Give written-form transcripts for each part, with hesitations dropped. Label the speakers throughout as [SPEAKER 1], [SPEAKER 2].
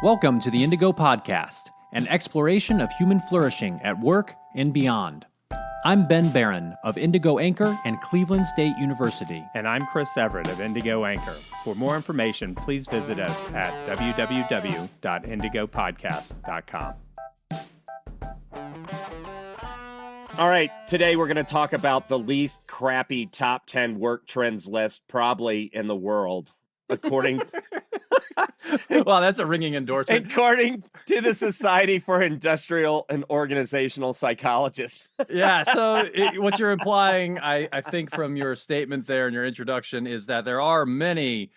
[SPEAKER 1] Welcome to the Indigo Podcast, an exploration of human flourishing at work and beyond. I'm Ben Barron of Indigo Anchor and Cleveland State University.
[SPEAKER 2] And I'm Chris Everett of Indigo Anchor. For more information, please visit us at www.indigopodcast.com.
[SPEAKER 3] All right, today we're going to talk about the least crappy top 10 work trends list probably in the world, according
[SPEAKER 1] Wow, that's a ringing endorsement.
[SPEAKER 3] according to the Society for Industrial and Organizational Psychologists.
[SPEAKER 1] Yeah, so what you're implying, I think, from your statement there in your introduction is that there are many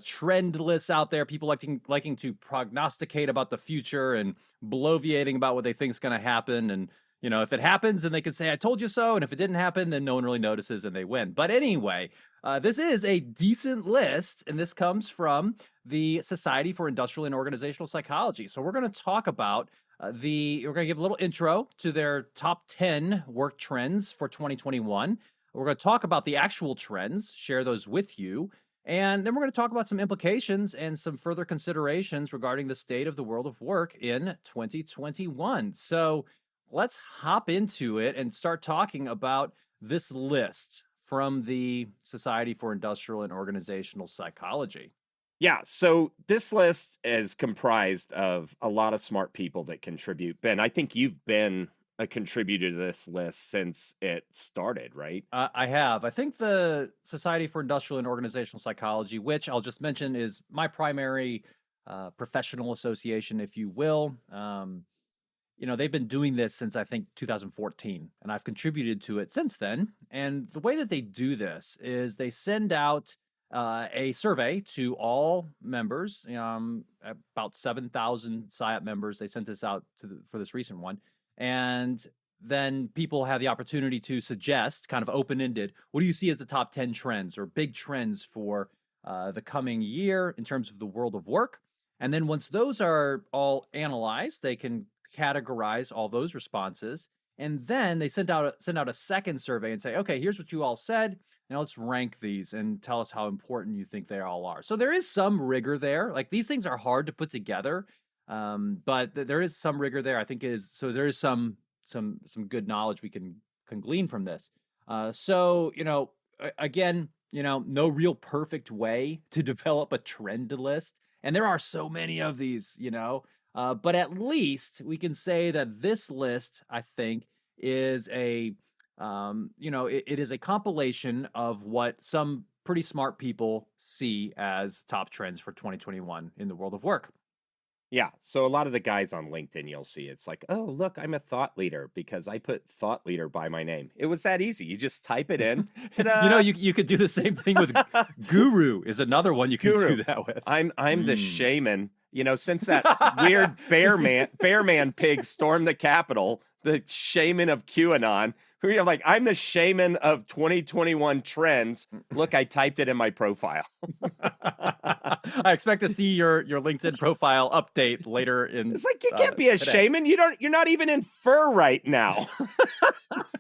[SPEAKER 1] trend lists out there, people liking to prognosticate about the future and bloviating about what they think is going to happen. And, you know, if it happens, then they can say, I told you so. And if it didn't happen, then no one really notices and they win. But anyway, this is a decent list, and this comes from the Society for Industrial and Organizational Psychology. So we're going to talk about we're going to give a little intro to their top 10 work trends for 2021. We're going to talk about the actual trends, share those with you. And then we're going to talk about some implications and some further considerations regarding the state of the world of work in 2021. So let's hop into it and start talking about this list from the Society for Industrial and Organizational Psychology.
[SPEAKER 3] Yeah, so this list is comprised of a lot of smart people that contribute. Ben, I think you've been a contributor to this list since it started, right?
[SPEAKER 1] I have. I think the Society for Industrial and Organizational Psychology, which I'll just mention is my primary professional association, if you will. They've been doing this since I think 2014, and I've contributed to it since then. And the way that they do this is they send out a survey to all members, about 7,000 SIOP members. They sent this out for this recent one. And then people have the opportunity to suggest, kind of open-ended, what do you see as the top 10 trends or big trends for the coming year in terms of the world of work? And then once those are all analyzed, they can categorize all those responses. And then they send out a second survey and say, okay, here's what you all said. Now let's rank these and tell us how important you think they all are. So there is some rigor there. Like, these things are hard to put together. But there is some rigor there, I think. There is some good knowledge we can glean from this. Again, no real perfect way to develop a trend list, and there are so many of these, but at least we can say that this list, I think, is it is a compilation of what some pretty smart people see as top trends for 2021 in the world of work.
[SPEAKER 3] Yeah, so a lot of the guys on LinkedIn, you'll see it's like, oh, look, I'm a thought leader because I put thought leader by my name. It was that easy. You just type it in. Ta-da!
[SPEAKER 1] You could do the same thing with Guru is another one you can do that with.
[SPEAKER 3] I'm the shaman. Since that weird bear man pig stormed the Capitol, the shaman of QAnon. Like, I'm the shaman of 2021 trends. Look, I typed it in my profile.
[SPEAKER 1] I expect to see your LinkedIn profile update later in.
[SPEAKER 3] It's like, you can't be a shaman. You're not even in fur right now.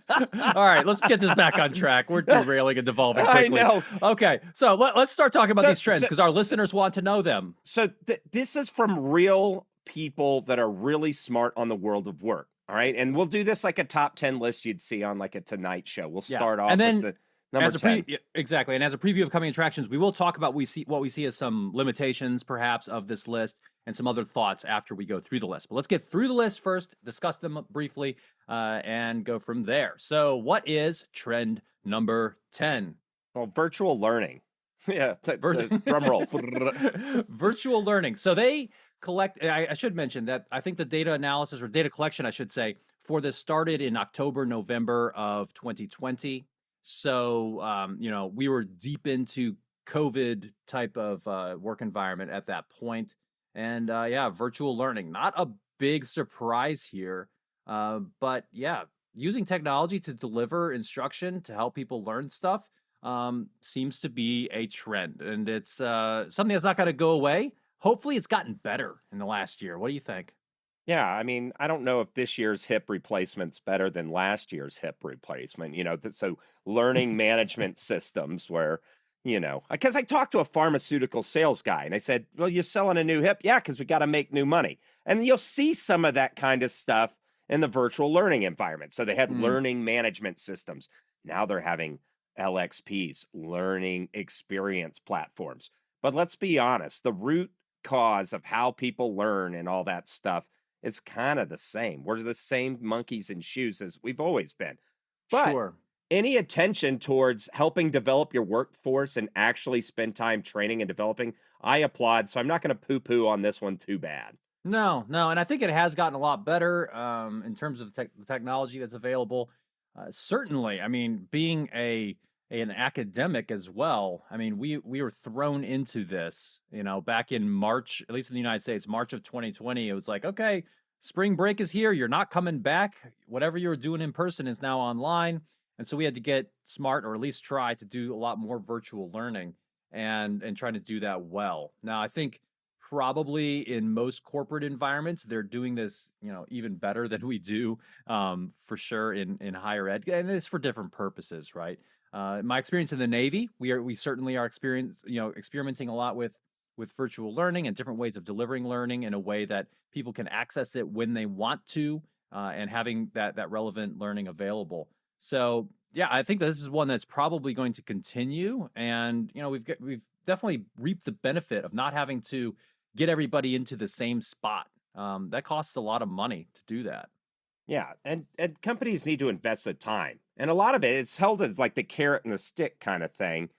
[SPEAKER 1] All right, let's get this back on track. We're derailing and devolving quickly.
[SPEAKER 3] I know.
[SPEAKER 1] Okay, so let's start talking about these trends because our listeners want to know them.
[SPEAKER 3] So this is from real people that are really smart on the world of work. All right. And we'll do this like a top 10 list you'd see on like a Tonight Show. We'll start off with the number 10.
[SPEAKER 1] Exactly. And as a preview of coming attractions, we will talk about what we see as some limitations, perhaps, of this list and some other thoughts after we go through the list. But let's get through the list first, discuss them briefly, and go from there. So what is trend number 10?
[SPEAKER 3] Well, virtual learning. Yeah. Drum roll.
[SPEAKER 1] Virtual learning. So they collect, I should mention that I think the data analysis or data collection, I should say, for this started in October, November of 2020. So, we were deep into COVID type of work environment at that point. And virtual learning, not a big surprise here. But yeah, using technology to deliver instruction to help people learn stuff seems to be a trend. And it's something that's not going to go away. Hopefully it's gotten better in the last year. What do you think?
[SPEAKER 3] Yeah, I mean, I don't know if this year's hip replacement's better than last year's hip replacement. So learning management systems where Because I talked to a pharmaceutical sales guy and I said, well, you're selling a new hip? Yeah, because we got to make new money. And you'll see some of that kind of stuff in the virtual learning environment. So they had
[SPEAKER 1] Mm,
[SPEAKER 3] learning management systems. Now they're having LXPs, learning experience platforms. But let's be honest, the root cause of how people learn and all that stuff is kind of the same. We're the same monkeys in shoes as we've always been. But
[SPEAKER 1] sure.
[SPEAKER 3] any attention towards helping develop your workforce and actually spend time training and developing, I applaud. So I'm not going to poo poo on this one too bad.
[SPEAKER 1] No, no, and I think it has gotten a lot better in terms of the technology that's available. Certainly, I mean, being an academic as well. I mean, we were thrown into this, back in March, at least in the United States, March of 2020. It was like, okay, spring break is here. You're not coming back. Whatever you were doing in person is now online, and so we had to get smart, or at least try to do a lot more virtual learning and trying to do that well. Now, I think probably in most corporate environments they're doing this even better than we do, for sure, in higher ed, and it's for different purposes, right? My experience in the Navy, we certainly are experimenting a lot with virtual learning and different ways of delivering learning in a way that people can access it when they want to, and having that relevant learning available. So yeah, I think this is one that's probably going to continue, and we've definitely reaped the benefit of not having to get everybody into the same spot. That costs a lot of money to do that.
[SPEAKER 3] Yeah, and companies need to invest the time. And a lot of it's held as like the carrot and the stick kind of thing.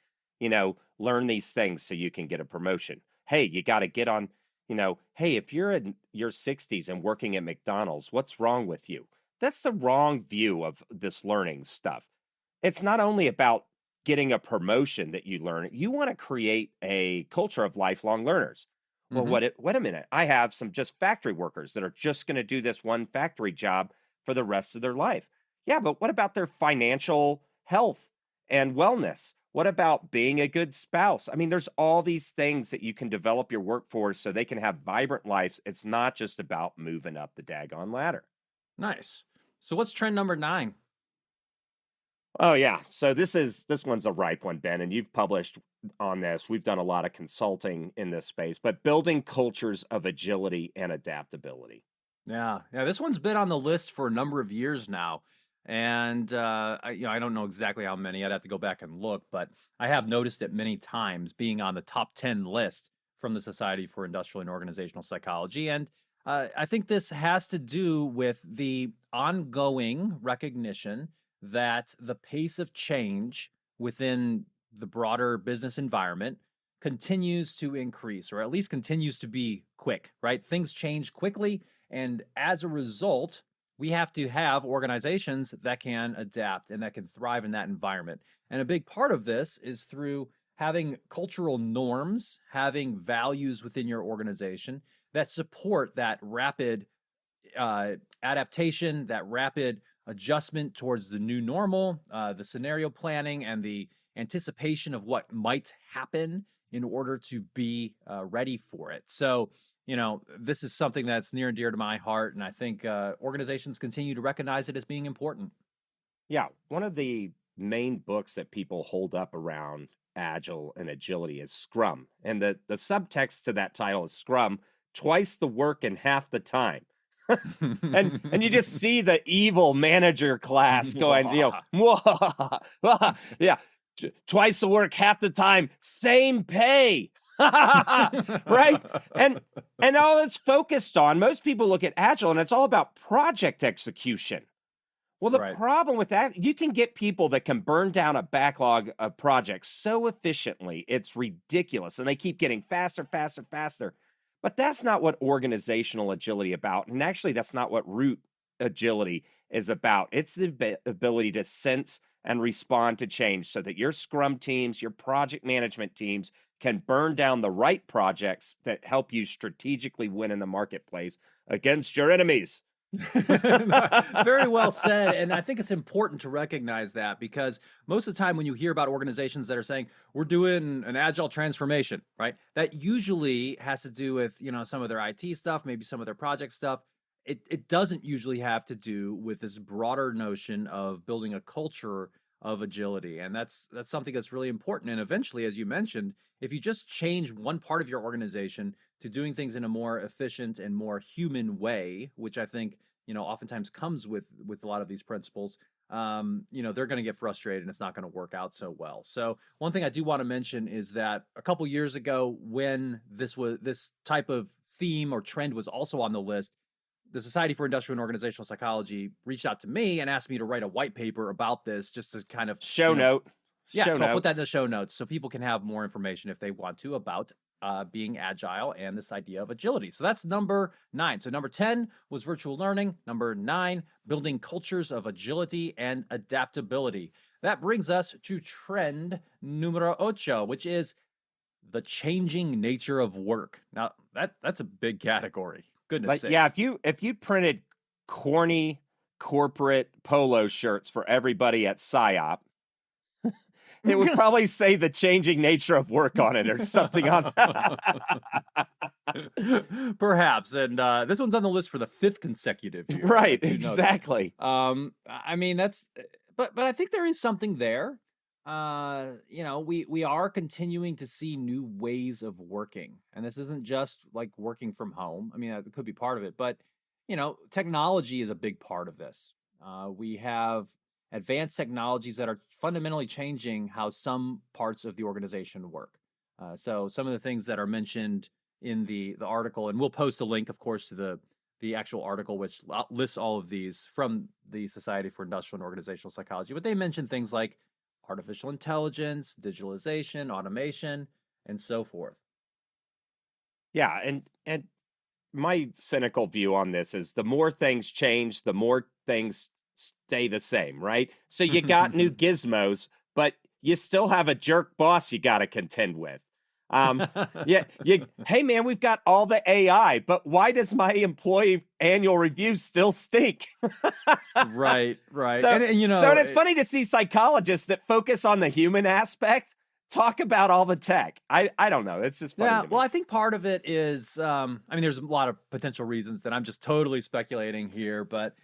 [SPEAKER 3] Learn these things so you can get a promotion. Hey, you got to get on, hey, if you're in your 60s and working at McDonald's, what's wrong with you? That's the wrong view of this learning stuff. It's not only about getting a promotion that you learn, you want to create a culture of lifelong learners. Well,
[SPEAKER 1] Hmm.
[SPEAKER 3] wait a minute. I have some just factory workers that are just going to do this one factory job for the rest of their life. Yeah, but what about their financial health and wellness? What about being a good spouse? I mean, there's all these things that you can develop your workforce so they can have vibrant lives. It's not just about moving up the daggone ladder.
[SPEAKER 1] Nice. So what's trend number 9?
[SPEAKER 3] Oh yeah. So this one's a ripe one, Ben, and you've published on this. We've done a lot of consulting in this space, but building cultures of agility and adaptability.
[SPEAKER 1] Yeah, yeah. This one's been on the list for a number of years now, and I don't know exactly how many. I'd have to go back and look, but I have noticed it many times, being on the top 10 list from the Society for Industrial and Organizational Psychology. And I think this has to do with the ongoing recognition that the pace of change within the broader business environment continues to increase, or at least continues to be quick, right? Things change quickly, and as a result, we have to have organizations that can adapt and that can thrive in that environment. And a big part of this is through having cultural norms, having values within your organization that support that rapid adaptation, that rapid adjustment towards the new normal, the scenario planning, and the anticipation of what might happen in order to be ready for it. So, this is something that's near and dear to my heart, and I think organizations continue to recognize it as being important.
[SPEAKER 3] Yeah, one of the main books that people hold up around agile and agility is Scrum. And the subtext to that title is Scrum, twice the work in half the time. And you just see the evil manager class going, "Mwah, mwah." Yeah, twice the work, half the time, same pay. Right? And all it's focused on, most people look at agile and it's all about project execution. Well, the
[SPEAKER 1] Right.
[SPEAKER 3] problem with that, you can get people that can burn down a backlog of projects so efficiently, it's ridiculous. And they keep getting faster, faster, faster. But that's not what organizational agility about. And actually, that's not what root agility is about. It's the ability to sense and respond to change so that your scrum teams, your project management teams can burn down the right projects that help you strategically win in the marketplace against your enemies.
[SPEAKER 1] Very well said. And I think it's important to recognize that, because most of the time when you hear about organizations that are saying, we're doing an agile transformation, right? That usually has to do with, some of their IT stuff, maybe some of their project stuff. It doesn't usually have to do with this broader notion of building a culture of agility. And that's something that's really important. And eventually, as you mentioned, if you just change one part of your organization to doing things in a more efficient and more human way, which I think, oftentimes comes with a lot of these principles, they're going to get frustrated and it's not going to work out so well. So one thing I do want to mention is that a couple years ago, when this type of theme or trend was also on the list, the Society for Industrial and Organizational Psychology reached out to me and asked me to write a white paper about this, just to kind of,
[SPEAKER 3] Show note.
[SPEAKER 1] yeah.
[SPEAKER 3] Show
[SPEAKER 1] So I'll put
[SPEAKER 3] note.
[SPEAKER 1] that in the show notes so people can have more information if they want to about being agile and this idea of agility. So that's number 9. So number 10 was virtual learning. Number 9, building cultures of agility and adaptability. That brings us to trend numero 8, which is the changing nature of work. Now that's a big category. Goodness
[SPEAKER 3] Like,
[SPEAKER 1] sakes.
[SPEAKER 3] yeah, if you printed corny corporate polo shirts for everybody at PSYOP, it would probably say the changing nature of work on it or something on that.
[SPEAKER 1] Perhaps. And this one's on the list for the 5th consecutive year.
[SPEAKER 3] Right,
[SPEAKER 1] I do know that.
[SPEAKER 3] exactly.
[SPEAKER 1] I mean, but I think there is something there. We are continuing to see new ways of working, and this isn't just like working from home. I mean, that could be part of it, but technology is a big part of this. We have advanced technologies that are fundamentally changing how some parts of the organization work. So some of the things that are mentioned in the article, and we'll post a link, of course, to the actual article, which lists all of these from the Society for Industrial and Organizational Psychology. But they mention things like artificial intelligence, digitalization, automation, and so forth.
[SPEAKER 3] Yeah, and my cynical view on this is the more things change, the more things stay the same, right? So you got new gizmos, but you still have a jerk boss you got to contend with. Hey man, we've got all the AI, but why does my employee annual review still stink?
[SPEAKER 1] Right.
[SPEAKER 3] So,
[SPEAKER 1] and
[SPEAKER 3] it's funny to see psychologists that focus on the human aspect talk about all the tech. I don't know. It's just funny.
[SPEAKER 1] Yeah,
[SPEAKER 3] to me.
[SPEAKER 1] well, I think part of it is, there's a lot of potential reasons that I'm just totally speculating here, but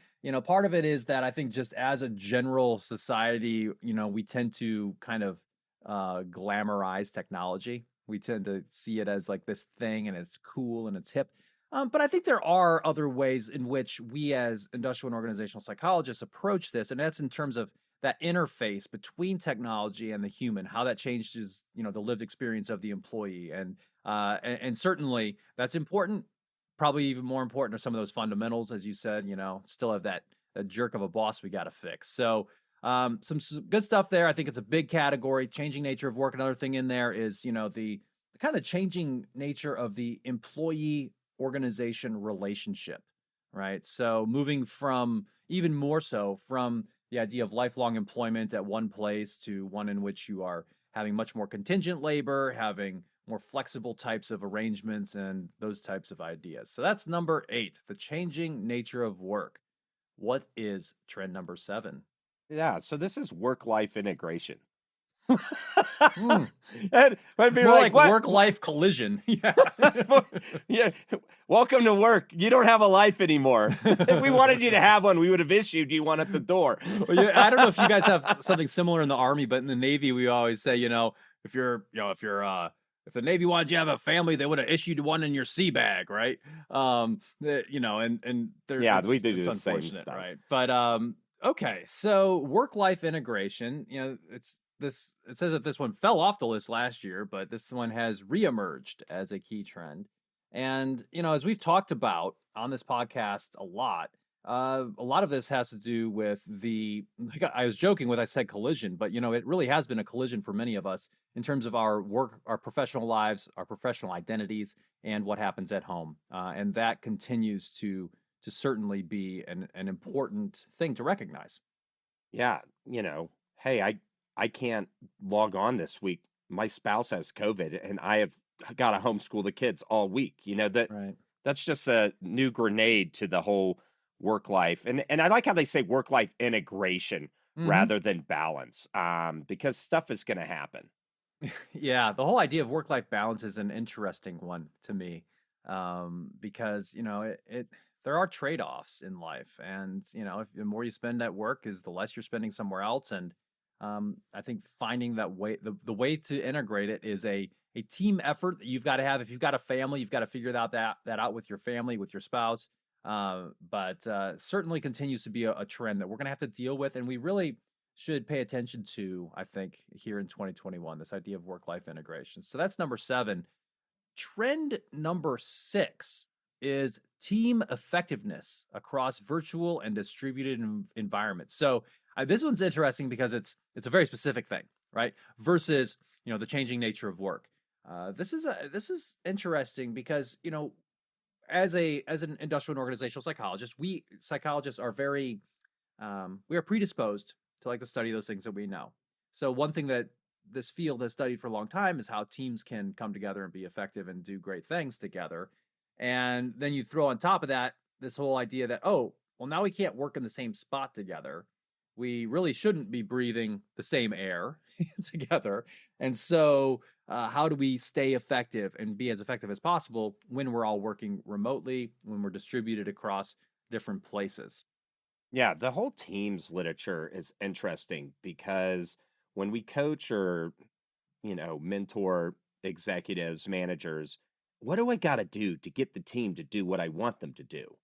[SPEAKER 1] part of it is that I think just as a general society, we tend to kind of glamorize technology. We tend to see it as like this thing and it's cool and it's hip. But I think there are other ways in which we as industrial and organizational psychologists approach this, and that's in terms of that interface between technology and the human, how that changes, the lived experience of the employee. And certainly that's important. Probably even more important are some of those fundamentals, as you said, still have that jerk of a boss we got to fix. So some good stuff there. I think it's a big category. Changing nature of work. Another thing in there is, the kind of changing nature of the employee organization relationship, right? So moving from even more so from the idea of lifelong employment at one place to one in which you are having much more contingent labor, having more flexible types of arrangements and those types of ideas. So that's number 8, the changing nature of work. What is trend number 7?
[SPEAKER 3] Yeah, so this is work-life integration.
[SPEAKER 1] Mm.
[SPEAKER 3] And but
[SPEAKER 1] More like work-life collision. Yeah.
[SPEAKER 3] Yeah. Welcome to work. You don't have a life anymore. If we wanted you to have one, we would have issued you one at the door.
[SPEAKER 1] Well, yeah, I don't know if you guys have something similar in the Army, but in the Navy, we always say, if the Navy wanted you to have a family, they would have issued one in your sea bag, right? And
[SPEAKER 3] Yeah, we do
[SPEAKER 1] it's
[SPEAKER 3] the same
[SPEAKER 1] unfortunate,
[SPEAKER 3] stuff.
[SPEAKER 1] right? But okay, so work-life integration, it says that this one fell off the list last year, but this one has reemerged as a key trend. And, as we've talked about on this podcast a lot of this has to do with like I was joking when I said collision, but, it really has been a collision for many of us in terms of our work, our professional lives, our professional identities, and what happens at home. And that continues to certainly be an important thing to recognize.
[SPEAKER 3] Yeah, hey, I can't log on this week. My spouse has COVID and I have got to homeschool the kids all week.
[SPEAKER 1] Right.
[SPEAKER 3] That's just a new grenade to the whole work life. And I like how they say work life integration
[SPEAKER 1] Mhm.
[SPEAKER 3] rather than balance. Because stuff is going to happen.
[SPEAKER 1] Yeah, the whole idea of work-life balance is an interesting one to me, because there are trade-offs in life, and if the more you spend at work is the less you're spending somewhere else, and I think finding that way, the way to integrate it is a team effort that you've got to have. If you've got a family, you've got to figure that out with your family, with your spouse. But certainly continues to be a trend that we're going to have to deal with, and we really should pay attention to, I think, here in 2021, this idea of work-life integration. So that's number 7. Trend number 6 is team effectiveness across virtual and distributed environments. So this one's interesting because it's a very specific thing, right? Versus the changing nature of work. This is interesting because as an industrial and organizational psychologist, we psychologists are very we are predisposed to like to study those things that we know. So one thing that this field has studied for a long time is how teams can come together and be effective and do great things together. And then you throw on top of that this whole idea that, oh, well, now we can't work in the same spot together. We really shouldn't be breathing the same air together. And so how do we stay effective and be as effective as possible when we're all working remotely, when we're distributed across different places?
[SPEAKER 3] Yeah, the whole teams literature is interesting because when we coach or, mentor executives, managers, what do I got to do to get the team to do what I want them to do?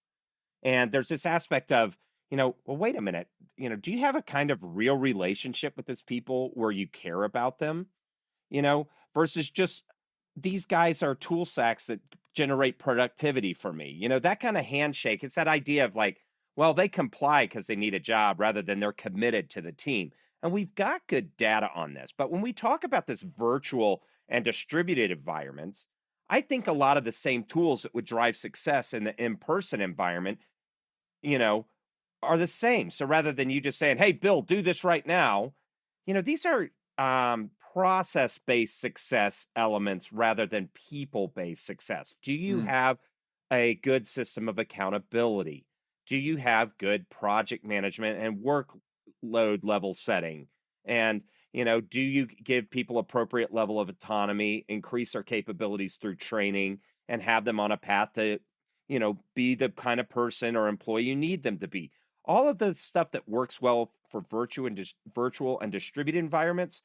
[SPEAKER 3] And there's this aspect of, well, wait a minute, do you have a kind of real relationship with these people where you care about them, versus just these guys are tool sacks that generate productivity for me. That kind of handshake. It's that idea of like, well, they comply because they need a job rather than they're committed to the team. And we've got good data on this. But when we talk about this virtual and distributed environments, I think a lot of the same tools that would drive success in the in-person environment, you know, are the same. So rather than you just saying, hey, Bill, do this right now, these are process-based success elements rather than people-based success. Do you
[SPEAKER 1] Mm,
[SPEAKER 3] have a good system of accountability? Do you have good project management and workload level setting? And, do you give people appropriate level of autonomy, increase their capabilities through training, and have them on a path to, be the kind of person or employee you need them to be? All of the stuff that works well for virtual and distributed environments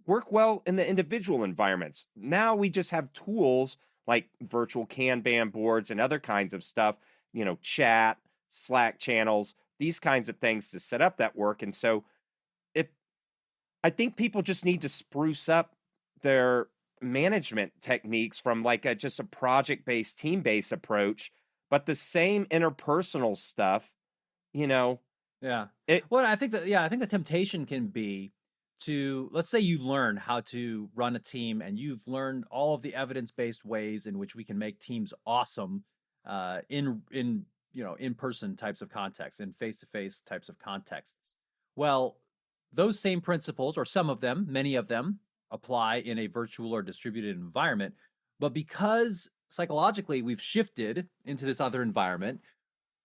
[SPEAKER 3] work well in the individual environments. Now we just have tools like virtual Kanban boards and other kinds of stuff, chat, Slack channels, these kinds of things to set up that work. And so if I think people just need to spruce up their management techniques from like just a project-based, team-based approach, but the same interpersonal stuff, you know,
[SPEAKER 1] yeah.
[SPEAKER 3] it
[SPEAKER 1] Well, I think the temptation can be to, let's say you learn how to run a team and you've learned all of the evidence-based ways in which we can make teams awesome in person types of contexts, in face-to-face types of contexts. Well, those same principles, or some of them, many of them, apply in a virtual or distributed environment. But because psychologically we've shifted into this other environment,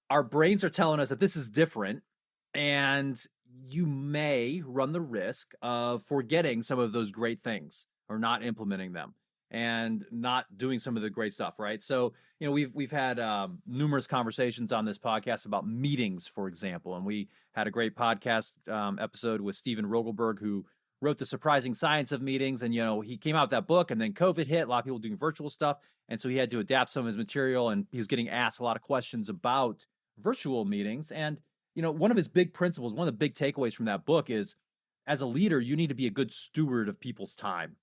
[SPEAKER 1] our brains are telling us that this is different, and you may run the risk of forgetting some of those great things or not implementing them and not doing some of the great stuff, right? So, we've had numerous conversations on this podcast about meetings, for example, and we had a great podcast episode with Steven Rogelberg, who wrote The Surprising Science of Meetings. And, he came out with that book, and then COVID hit, a lot of people doing virtual stuff. And so he had to adapt some of his material, and he was getting asked a lot of questions about virtual meetings. And, one of his big principles, one of the big takeaways from that book is, as a leader, you need to be a good steward of people's time.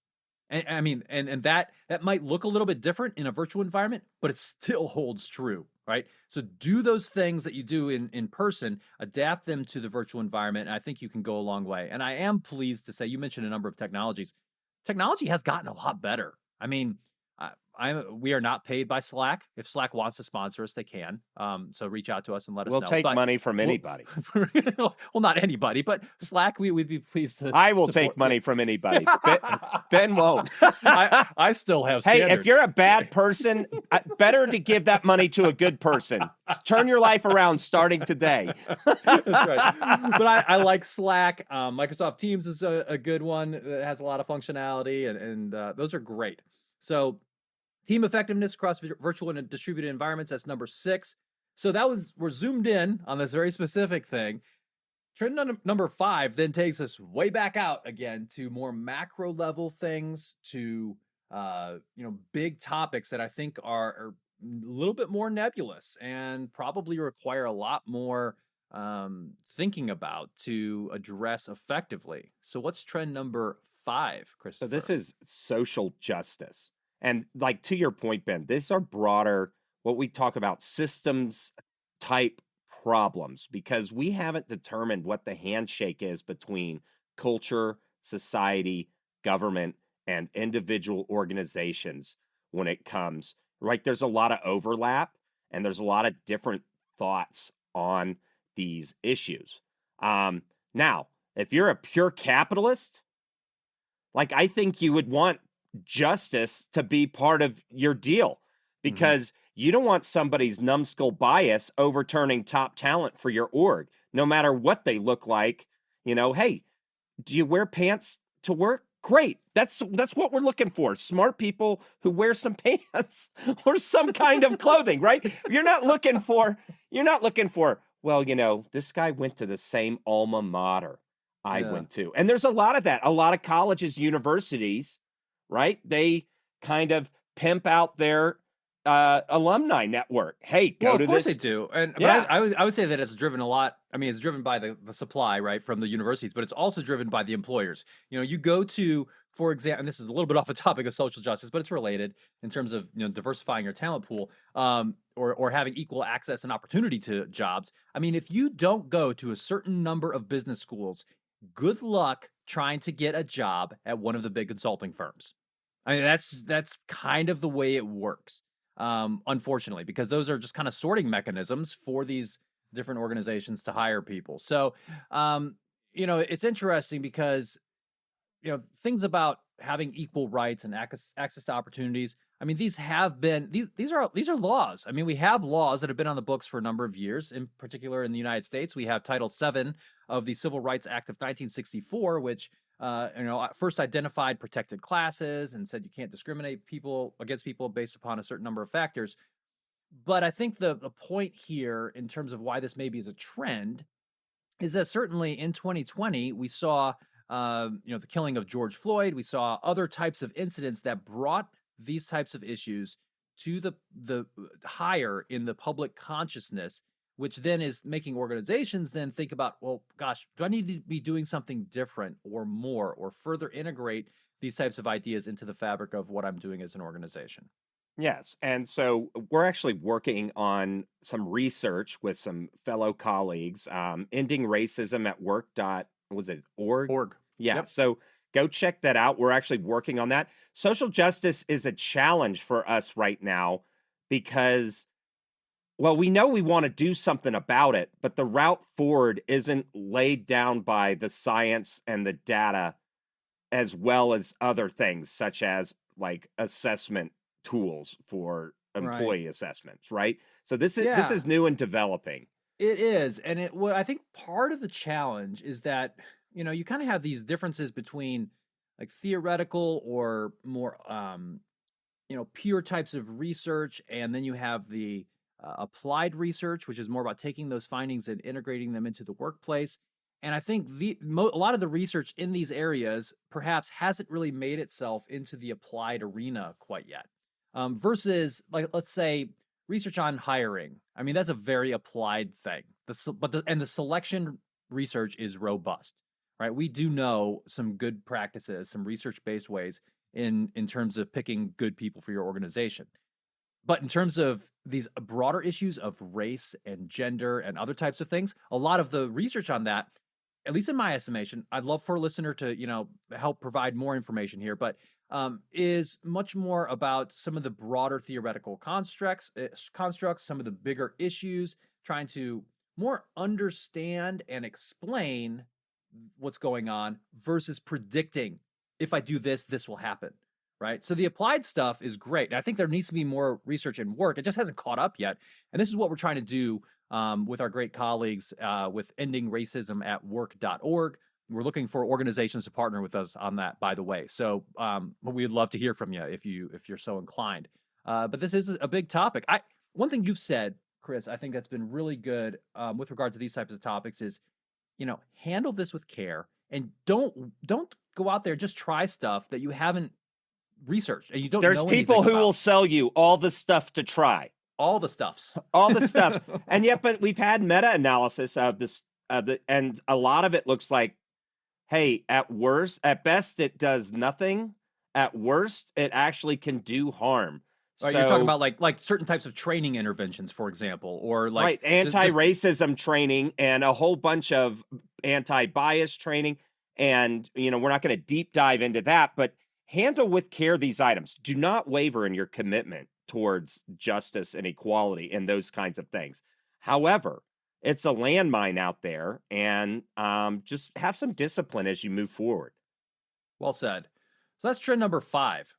[SPEAKER 1] And I mean, and that might look a little bit different in a virtual environment, but it still holds true, right? So do those things that you do in person, adapt them to the virtual environment, and I think you can go a long way. And I am pleased to say, you mentioned a number of technologies. Technology has gotten a lot better. I mean, we are not paid by Slack. If Slack wants to sponsor us, they can. So reach out to us and let us
[SPEAKER 3] will
[SPEAKER 1] know.
[SPEAKER 3] take
[SPEAKER 1] But
[SPEAKER 3] money from
[SPEAKER 1] we'll,
[SPEAKER 3] anybody.
[SPEAKER 1] well, not anybody, but Slack, we'd be pleased to
[SPEAKER 3] I will take
[SPEAKER 1] support.
[SPEAKER 3] money from anybody. Ben won't.
[SPEAKER 1] I still have
[SPEAKER 3] Hey,
[SPEAKER 1] standards.
[SPEAKER 3] if you're a bad person, better to give that money to a good person. Turn your life around starting today.
[SPEAKER 1] That's right. But I like Slack. Microsoft Teams is a good one that has a lot of functionality, and those are great. So team effectiveness across virtual and distributed environments, that's number 6. So we're zoomed in on this very specific thing. Number 5 then takes us way back out again to more macro level things, to big topics that I think are a little bit more nebulous and probably require a lot more thinking about to address effectively. So what's trend number 5,
[SPEAKER 3] So this
[SPEAKER 1] Christopher?
[SPEAKER 3] is social justice. And like to your point, Ben, these are broader, what we talk about systems type problems, because we haven't determined what the handshake is between culture, society, government, and individual organizations when it comes, right? There's a lot of overlap and there's a lot of different thoughts on these issues. Now, if you're a pure capitalist, like, I think you would want justice to be part of your deal,
[SPEAKER 1] Mhm.
[SPEAKER 3] because you don't want somebody's numbskull bias overturning top talent for your org, no matter what they look like. Hey, do you wear pants to work? Great. That's what we're looking for. Smart people who wear some pants or some kind of clothing, right? You're not looking for, well, this guy went to the same alma mater I
[SPEAKER 1] Yeah.
[SPEAKER 3] went to. And there's a lot of that. A lot of colleges, universities, right? They kind of pimp out their alumni network. Hey,
[SPEAKER 1] Well,
[SPEAKER 3] go
[SPEAKER 1] of
[SPEAKER 3] to
[SPEAKER 1] course they
[SPEAKER 3] this.
[SPEAKER 1] do, but
[SPEAKER 3] Yeah.
[SPEAKER 1] I would say that it's driven a lot. I mean, it's driven by the supply, right, from the universities, but it's also driven by the employers. You go to, for example, and this is a little bit off the topic of social justice, but it's related in terms of diversifying your talent pool, or having equal access and opportunity to jobs. I mean, if you don't go to a certain number of business schools, good luck trying to get a job at one of the big consulting firms. I mean, that's kind of the way it works, unfortunately, because those are just kind of sorting mechanisms for these different organizations to hire people. So, it's interesting because things about having equal rights and access to opportunities. I mean, these are laws. I mean, we have laws that have been on the books for a number of years. In particular, in the United States, we have Title VII of the Civil Rights Act of 1964, which first identified protected classes and said you can't discriminate people against people based upon a certain number of factors. But I think the point here, in terms of why this maybe is a trend, is that certainly in 2020 we saw the killing of George Floyd. We saw other types of incidents that brought these types of issues to the higher in the public consciousness, which then is making organizations then think about, well, gosh, do I need to be doing something different or more or further integrate these types of ideas into the fabric of what I'm doing as an organization?
[SPEAKER 3] Yes. And so we're actually working on some research with some fellow colleagues, ending racism at work. Was it org?
[SPEAKER 1] Org.
[SPEAKER 3] Yeah.
[SPEAKER 1] Yep.
[SPEAKER 3] So go check that out. We're actually working on that. Social justice is a challenge for us right now because, well, we know we want to do something about it, but the route forward isn't laid down by the science and the data, as well as other things such as like assessment tools for
[SPEAKER 1] Right.
[SPEAKER 3] employee assessments, right? So this
[SPEAKER 1] Yeah.
[SPEAKER 3] is new and developing.
[SPEAKER 1] It is, and what I think part of the challenge is that you kind of have these differences between like theoretical or more pure types of research, and then you have the applied research, which is more about taking those findings and integrating them into the workplace. And I think a lot of the research in these areas perhaps hasn't really made itself into the applied arena quite yet. Versus, like, let's say research on hiring. I mean, that's a very applied thing. The selection research is robust, right? We do know some good practices, some research based ways in terms of picking good people for your organization. But in terms of these broader issues of race and gender and other types of things, a lot of the research on that, at least in my estimation, I'd love for a listener to, help provide more information here, but is much more about some of the broader theoretical constructs, some of the bigger issues, trying to more understand and explain what's going on versus predicting, if I do this, this will happen. Right. So the applied stuff is great. I think there needs to be more research and work. It just hasn't caught up yet. And this is what we're trying to do with our great colleagues with ending racism at work.org. We're looking for organizations to partner with us on that, by the way. So we'd love to hear from you if you're so inclined. But this is a big topic. One thing you've said, Chris, I think that's been really good with regard to these types of topics is handle this with care and don't go out there and just try stuff that you haven't researched and you don't
[SPEAKER 3] There's
[SPEAKER 1] know
[SPEAKER 3] people
[SPEAKER 1] anything
[SPEAKER 3] who will
[SPEAKER 1] about.
[SPEAKER 3] sell you all the stuff to try.
[SPEAKER 1] All the stuffs.
[SPEAKER 3] All the stuff. And yet, but we've had meta-analysis of this, and a lot of it looks like, hey, at best, it does nothing. At worst, it actually can do harm.
[SPEAKER 1] Right, you're talking about like certain types of training interventions, for example, or like
[SPEAKER 3] right, anti-racism training and a whole bunch of anti-bias training. And, we're not going to deep dive into that, but handle with care these items. Do not waver in your commitment towards justice and equality and those kinds of things. However, it's a landmine out there, and just have some discipline as you move forward.
[SPEAKER 1] Well said. So that's trend number 5.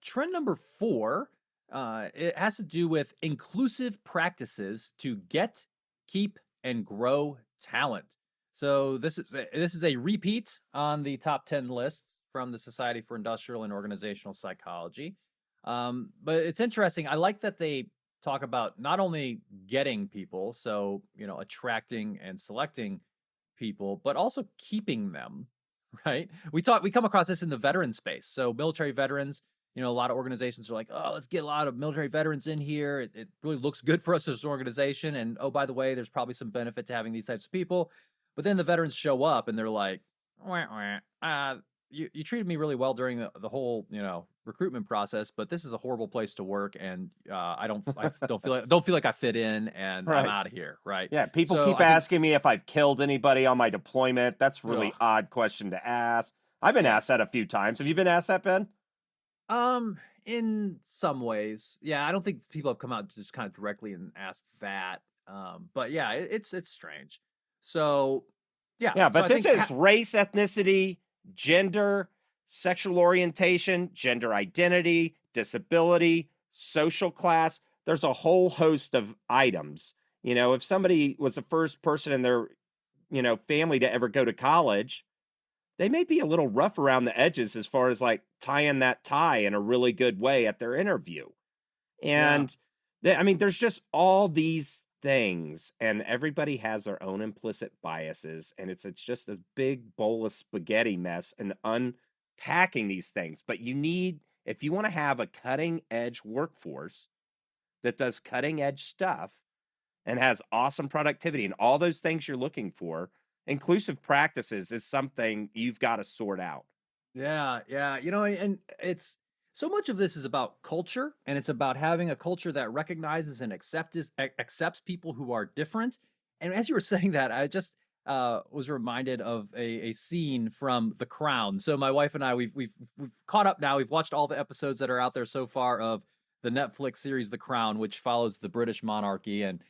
[SPEAKER 1] Trend number 4, it has to do with inclusive practices to get, keep, and grow talent. So this is a repeat on the top 10 lists from the Society for Industrial and Organizational Psychology. But it's interesting. I like that they talk about not only getting people, so attracting and selecting people, but also keeping them. Right? We come across this in the veteran space. So military veterans, a lot of organizations are like, oh, let's get a lot of military veterans in here. It really looks good for us as an organization. And oh, by the way, there's probably some benefit to having these types of people. But then the veterans show up and they're like, wah, wah, you treated me really well during the whole, recruitment process, but this is a horrible place to work, and I don't feel like I fit in, and
[SPEAKER 3] Right.
[SPEAKER 1] I'm out of here. Right?
[SPEAKER 3] Yeah, people
[SPEAKER 1] So
[SPEAKER 3] keep
[SPEAKER 1] I think-
[SPEAKER 3] asking me if I've killed anybody on my deployment. That's really
[SPEAKER 1] Ugh.
[SPEAKER 3] odd question to ask. I've been asked that a few times. Have you been asked that, Ben?
[SPEAKER 1] In some ways, yeah. I don't think people have come out just kind of directly and asked that. But yeah, it's strange. So yeah,
[SPEAKER 3] Yeah,
[SPEAKER 1] so
[SPEAKER 3] but
[SPEAKER 1] I
[SPEAKER 3] this
[SPEAKER 1] think
[SPEAKER 3] is race, ethnicity, gender, sexual orientation, gender identity, disability, social class. There's a whole host of items. If somebody was the first person in their, family to ever go to college, they may be a little rough around the edges as far as like tying that tie in a really good way at their interview. And there's just all these things, and everybody has their own implicit biases, and it's just a big bowl of spaghetti mess and unpacking these things. But if you want to have a cutting edge workforce that does cutting edge stuff and has awesome productivity and all those things you're looking for, inclusive practices is something you've got to sort out.
[SPEAKER 1] Yeah, and it's so much of this is about culture, and it's about having a culture that recognizes and accepts people who are different. And as you were saying that, I just was reminded of a scene from The Crown. So my wife and I, we've caught up now. We've watched all the episodes that are out there so far of the Netflix series The Crown, which follows the British monarchy. And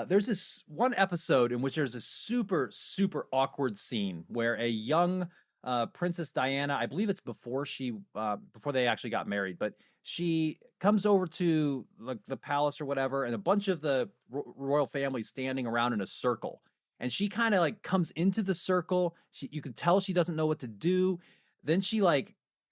[SPEAKER 1] there's this one episode in which there's a super, super awkward scene where a young Princess Diana, I believe it's before they actually got married, but she comes over to the palace or whatever, and a bunch of the royal family standing around in a circle. And she kind of like comes into the circle. You can tell she doesn't know what to do. Then she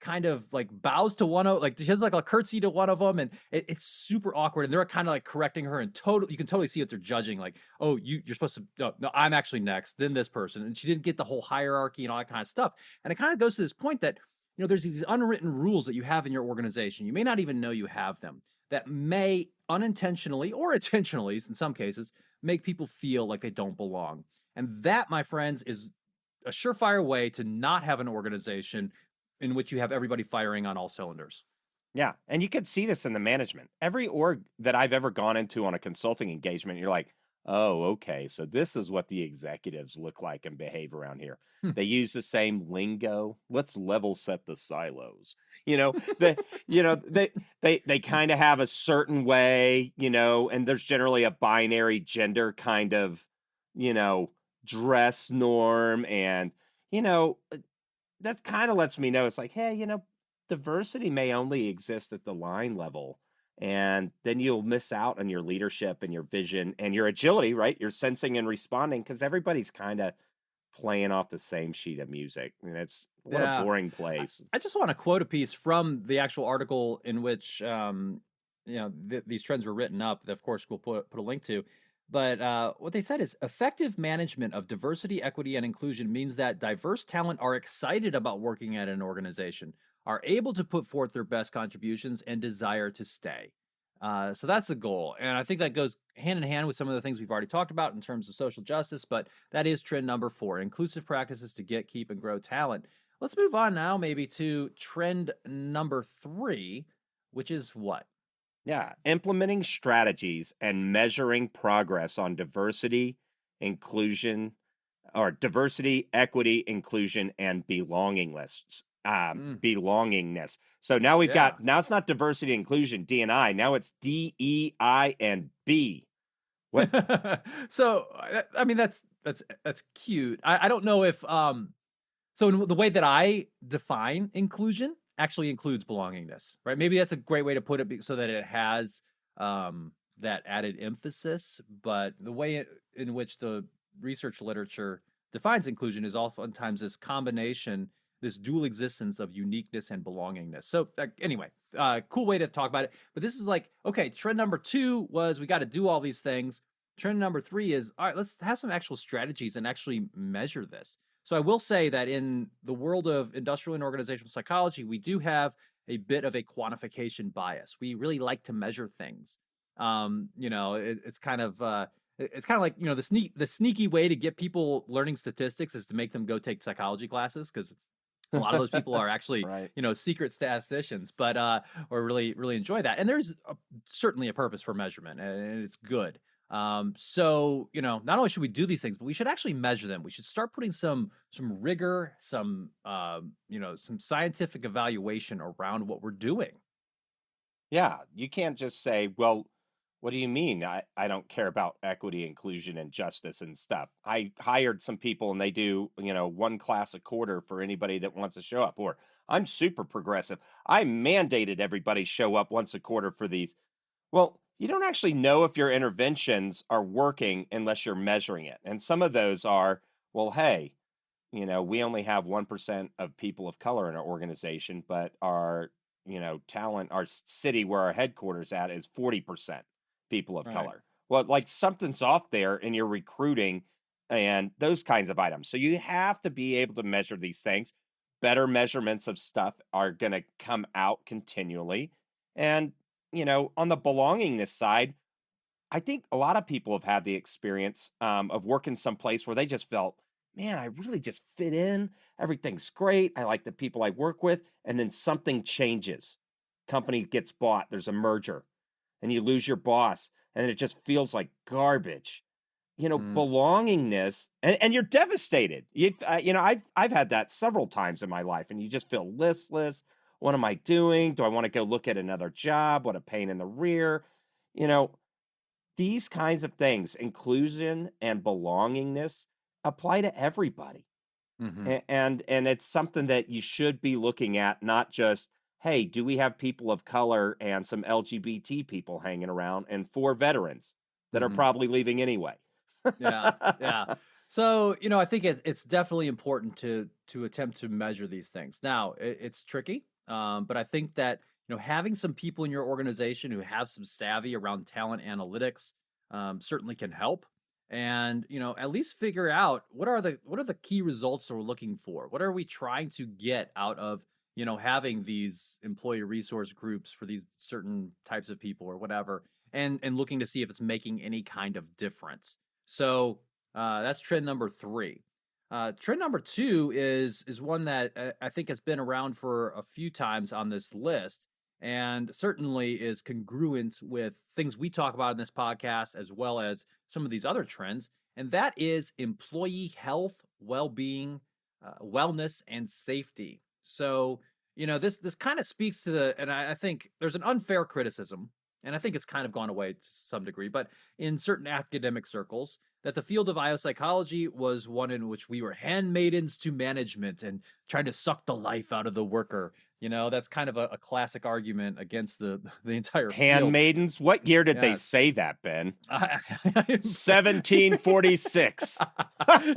[SPEAKER 1] kind of bows to one of she has like a curtsy to one of them, and it's super awkward, and they're kind of like correcting her, and you can totally see that they're judging, like, oh, you're supposed to, no, I'm actually next, then this person, and she didn't get the whole hierarchy and all that kind of stuff. And it kind of goes to this point that there's these unwritten rules that you have in your organization. You may not even know you have them, that may unintentionally or intentionally, in some cases, make people feel like they don't belong. And that, my friends, is a surefire way to not have an organization in which you have everybody firing on all cylinders.
[SPEAKER 3] Yeah. And you could see this in the management. Every org that I've ever gone into on a consulting engagement, you're like, oh, okay. So this is what the executives look like and behave around here. They use the same lingo. Let's level set the silos. They kind of have a certain way, and there's generally a binary gender kind of, dress norm. And, that kind of lets me know it's like, hey, diversity may only exist at the line level. And then you'll miss out on your leadership and your vision and your agility, right? Your sensing and responding, because everybody's kind of playing off the same sheet of music. And it's what a boring place.
[SPEAKER 1] I just want to quote a piece from the actual article in which these trends were written up, that of course we'll put a link to. But what they said is effective management of diversity, equity, and inclusion means that diverse talent are excited about working at an organization, are able to put forth their best contributions, and desire to stay. So that's the goal. And I think that goes hand in hand with some of the things we've already talked about in terms of social justice. But that is trend number 4, inclusive practices to get, keep, and grow talent. Let's move on now, maybe to trend number 3, which is what?
[SPEAKER 3] Yeah, implementing strategies and measuring progress on inclusion, diversity, equity, inclusion, and
[SPEAKER 1] Mm,
[SPEAKER 3] belongingness. So now we've
[SPEAKER 1] yeah.
[SPEAKER 3] got, now it's not diversity, inclusion, D and I. Now it's D, E, I, and B. What?
[SPEAKER 1] So I mean that's cute. I don't know if so in the way that I define inclusion actually includes belongingness, right? Maybe that's a great way to put it so that it has that added emphasis. But the way in which the research literature defines inclusion is oftentimes this combination, this dual existence of uniqueness and belongingness. So anyway, cool way to talk about it. But this is like, okay, trend number 2 was we got to do all these things. Trend number 3 is, all right, let's have some actual strategies and actually measure this. So I will say that in the world of industrial and organizational psychology, we do have a bit of a quantification bias. We really like to measure things. It's kind of like, the sneaky way to get people learning statistics is to make them go take psychology classes, because a lot of those people are actually,
[SPEAKER 3] Right.
[SPEAKER 1] secret statisticians, but or really, really enjoy that. And there's certainly a purpose for measurement, and it's good. So not only should we do these things, but we should actually measure them. We should start putting some rigor, some some scientific evaluation around what we're doing.
[SPEAKER 3] Yeah, you can't just say, well, what do you mean? I don't care about equity, inclusion, and justice and stuff. I hired some people and they do, one class a quarter for anybody that wants to show up. Or I'm super progressive. I mandated everybody show up once a quarter for these. Well, you don't actually know if your interventions are working unless you're measuring it. And some of those are, well, hey, we only have 1% of people of color in our organization, but our, talent, our city where our headquarters at is 40% people of
[SPEAKER 1] Right.
[SPEAKER 3] color. Well, like something's off there in your recruiting and those kinds of items. So you have to be able to measure these things. Better measurements of stuff are going to come out continually. And, on the belongingness side, I think a lot of people have had the experience of working someplace where they just felt, man, I really just fit in. Everything's great. I like the people I work with. And then something changes. Company gets bought. There's a merger and you lose your boss. And it just feels like garbage.
[SPEAKER 1] Mm,
[SPEAKER 3] Belongingness, and you're devastated. I've had that several times in my life, and you just feel listless. What am I doing? Do I want to go look at another job? What a pain in the rear. You know, these kinds of things, inclusion and belongingness, apply to everybody.
[SPEAKER 1] hmm
[SPEAKER 3] And it's something that you should be looking at, not just, hey, do we have people of color and some LGBT people hanging around and 4 veterans that are
[SPEAKER 1] hmm
[SPEAKER 3] probably leaving anyway?
[SPEAKER 1] Yeah, yeah. So, I think it's definitely important to attempt to measure these things. Now, it's tricky, but I think that having some people in your organization who have some savvy around talent analytics certainly can help. And at least figure out what are the key results that we're looking for. What are we trying to get out of having these employee resource groups for these certain types of people or whatever, and looking to see if it's making any kind of difference. So that's trend number 3. Trend number 2 is one that I think has been around for a few times on this list, and certainly is congruent with things we talk about in this podcast, as well as some of these other trends. And that is employee health, well-being, wellness, and safety. So this kind of speaks to and I think there's an unfair criticism, and I think it's kind of gone away to some degree, but in certain academic circles, that the field of biopsychology was one in which we were handmaidens to management and trying to suck the life out of the worker. That's kind of a classic argument against the entire field.
[SPEAKER 3] Handmaidens? What year did they
[SPEAKER 1] Yes.
[SPEAKER 3] say that, Ben?
[SPEAKER 1] I,
[SPEAKER 3] 1746.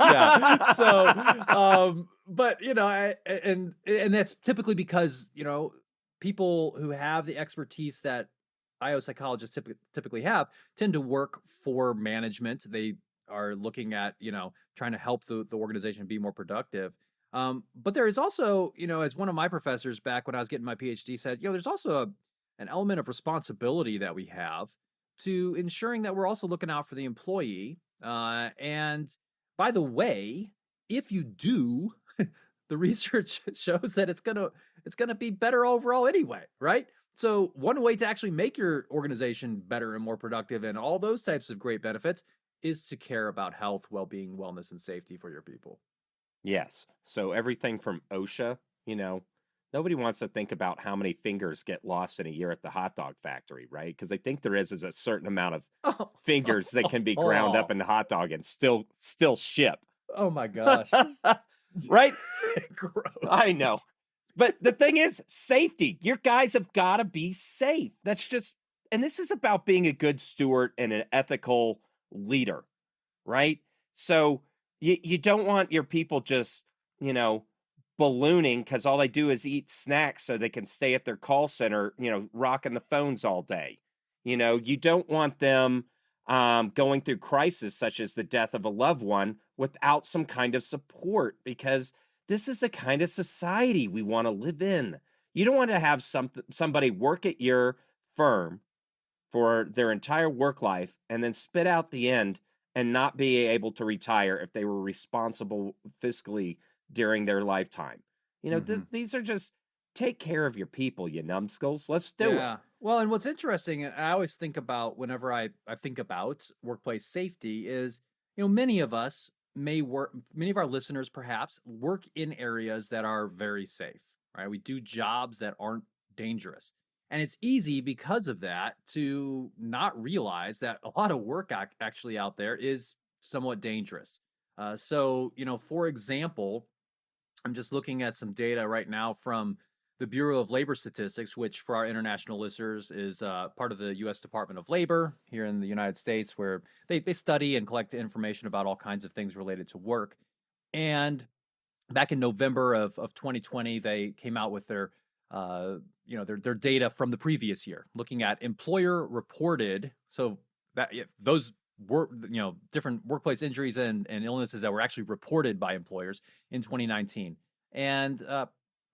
[SPEAKER 1] yeah. So, but and that's typically because people who have the expertise that biopsychologists typically have tend to work for management. They are looking at, trying to help the organization be more productive. But there is also, as one of my professors back when I was getting my PhD said, there's also an element of responsibility that we have to ensuring that we're also looking out for the employee. And by the way, if you do, the research shows that it's gonna be better overall anyway, right? So one way to actually make your organization better and more productive and all those types of great benefits is to care about health, well-being, wellness, and safety for your people.
[SPEAKER 3] Yes. So everything from OSHA, nobody wants to think about how many fingers get lost in a year at the hot dog factory, right? Because I think there is a certain amount of
[SPEAKER 1] Oh,
[SPEAKER 3] fingers that can be ground up in the hot dog and still ship.
[SPEAKER 1] oh my gosh.
[SPEAKER 3] Right?
[SPEAKER 1] Gross.
[SPEAKER 3] I know. But the thing is, safety. Your guys have got to be safe. And this is about being a good steward and an ethical leader, right? So you don't want your people just, ballooning because all they do is eat snacks so they can stay at their call center, rocking the phones all day. You don't want them going through crisis such as the death of a loved one without some kind of support, because this is the kind of society we want to live in. You don't want to have somebody work at your firm for their entire work life and then spit out the end and not be able to retire if they were responsible fiscally during their lifetime. These are just take care of your people, you numbskulls. Let's do it.
[SPEAKER 1] Well, and what's interesting, and I always think about whenever I think about workplace safety is, many of us many of our listeners perhaps work in areas that are very safe, right? We do jobs that aren't dangerous. And it's easy because of that to not realize that a lot of work actually out there is somewhat dangerous. So, for example, I'm just looking at some data right now from the Bureau of Labor Statistics, which for our international listeners is part of the U.S. Department of Labor here in the United States, where they study and collect information about all kinds of things related to work. And back in November of 2020, they came out with their their data from the previous year, looking at employer reported. So that those were different workplace injuries and illnesses that were actually reported by employers in 2019. And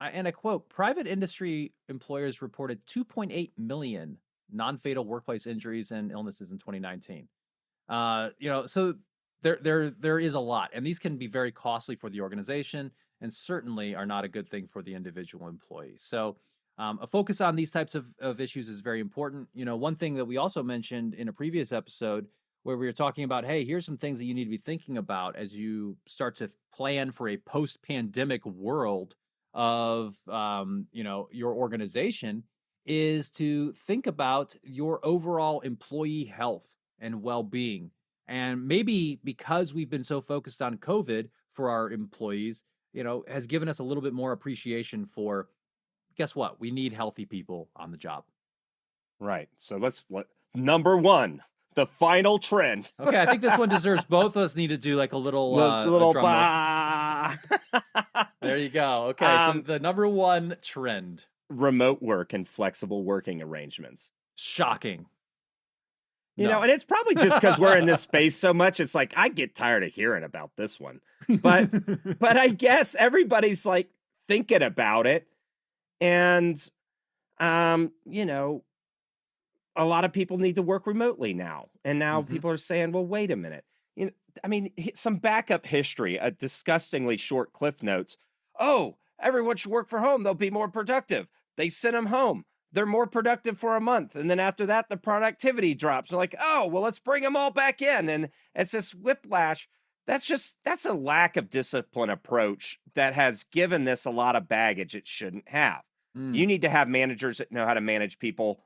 [SPEAKER 1] I quote, private industry employers reported 2.8 million non-fatal workplace injuries and illnesses in 2019. So there is a lot, and these can be very costly for the organization and certainly are not a good thing for the individual employee. So a focus on these types of issues is very important. One thing that we also mentioned in a previous episode where we were talking about, hey, here's some things that you need to be thinking about as you start to plan for a post-pandemic world of, your organization, is to think about your overall employee health and well-being. And maybe because we've been so focused on COVID for our employees, has given us a little bit more appreciation for, guess what? We need healthy people on the job.
[SPEAKER 3] Right. So number one, the final trend.
[SPEAKER 1] Okay, I think this one deserves both of us need to do like a little
[SPEAKER 3] little
[SPEAKER 1] drum
[SPEAKER 3] bah.
[SPEAKER 1] There you go. Okay, so the number one trend.
[SPEAKER 3] Remote work and flexible working arrangements.
[SPEAKER 1] Shocking.
[SPEAKER 3] And it's probably just because we're in this space so much. It's like, I get tired of hearing about this one. But I guess everybody's thinking about it. And, a lot of people need to work remotely now. And now people are saying, well, wait a minute. Some backup history, a disgustingly short cliff notes. Oh, everyone should work from home. They'll be more productive. They send them home. They're more productive for a month. And then after that, the productivity drops. They're like, oh, well, let's bring them all back in. And it's this whiplash. That's a lack of discipline approach that has given this a lot of baggage it shouldn't have. You need to have managers that know how to manage people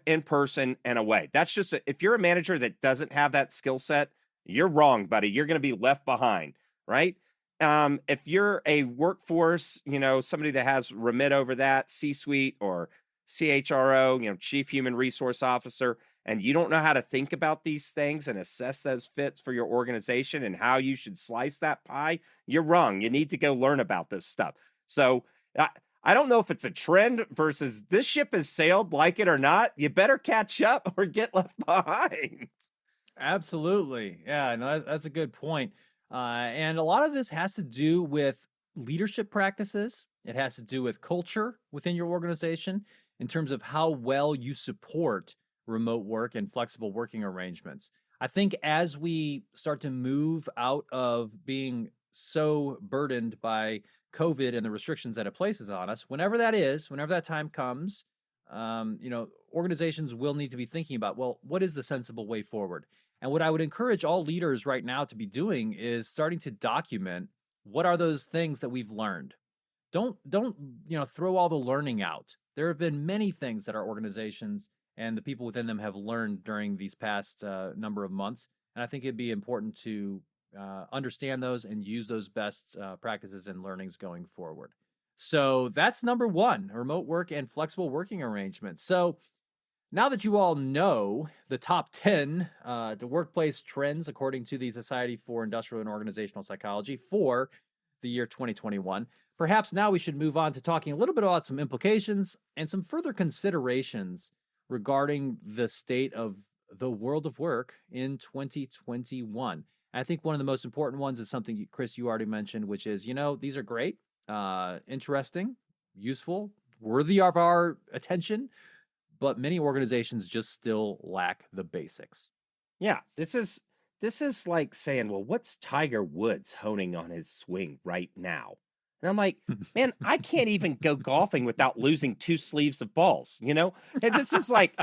[SPEAKER 3] in person and away. That's just, if you're a manager that doesn't have that skill set, you're wrong, buddy. You're going to be left behind, right? If you're a workforce, somebody that has remit over that, C-suite or CHRO, Chief Human Resource Officer, and you don't know how to think about these things and assess those fits for your organization and how you should slice that pie, you're wrong. You need to go learn about this stuff. So I don't know if it's a trend versus this ship has sailed, like it or not. You better catch up or get left behind.
[SPEAKER 1] Absolutely. Yeah, no, that's a good point. And a lot of this has to do with leadership practices. It has to do with culture within your organization in terms of how well you support remote work and flexible working arrangements. I think as we start to move out of being so burdened by COVID and the restrictions that it places on us, whenever that is, whenever that time comes, organizations will need to be thinking about, well, what is the sensible way forward? And what I would encourage all leaders right now to be doing is starting to document what are those things that we've learned. Don't throw all the learning out. There have been many things that our organizations and the people within them have learned during these past number of months, and I think it'd be important to understand those and use those best practices and learnings going forward. So that's number one: remote work and flexible working arrangements. So now that you all know the top 10 the workplace trends according to the Society for Industrial and Organizational Psychology for the year 2021, perhaps now we should move on to talking a little bit about some implications and some further considerations regarding the state of the world of work in 2021. I think one of the most important ones is something, Chris, you already mentioned, which is, these are great, interesting, useful, worthy of our attention, but many organizations just still lack the basics.
[SPEAKER 3] Yeah, this is like saying, well, what's Tiger Woods honing on his swing right now? And I'm like, man, I can't even go golfing without losing 2 sleeves of balls, you know? And this is like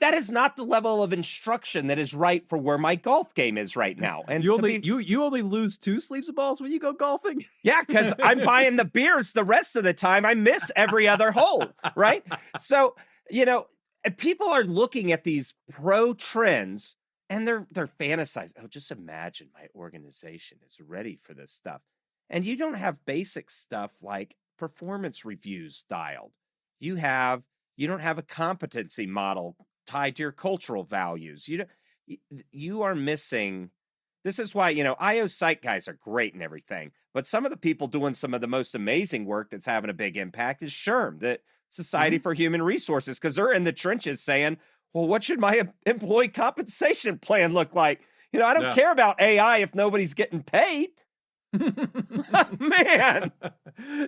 [SPEAKER 3] that is not the level of instruction that is right for where my golf game is right now. And
[SPEAKER 1] you only lose 2 sleeves of balls when you go golfing?
[SPEAKER 3] Yeah, because I'm buying the beers the rest of the time. I miss every other hole, right? So, people are looking at these pro trends and they're fantasizing. Oh, just imagine my organization is ready for this stuff. And you don't have basic stuff like performance reviews dialed. You don't have a competency model tied to your cultural values. You are missing. This is why, IO Psych guys are great and everything, but some of the people doing some of the most amazing work that's having a big impact is SHRM, the Society for Human Resources, because they're in the trenches saying, well, what should my employee compensation plan look like? I don't care about AI if nobody's getting paid. Man.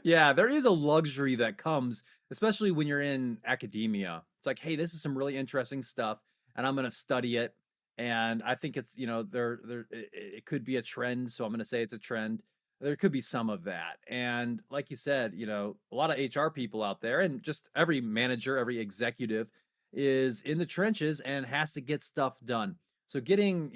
[SPEAKER 1] Yeah, there is a luxury that comes, especially when you're in academia. It's like, hey, this is some really interesting stuff, and I'm going to study it. And I think it's, it could be a trend. So I'm going to say it's a trend. There could be some of that. And like you said, a lot of HR people out there and just every manager, every executive is in the trenches and has to get stuff done. So getting,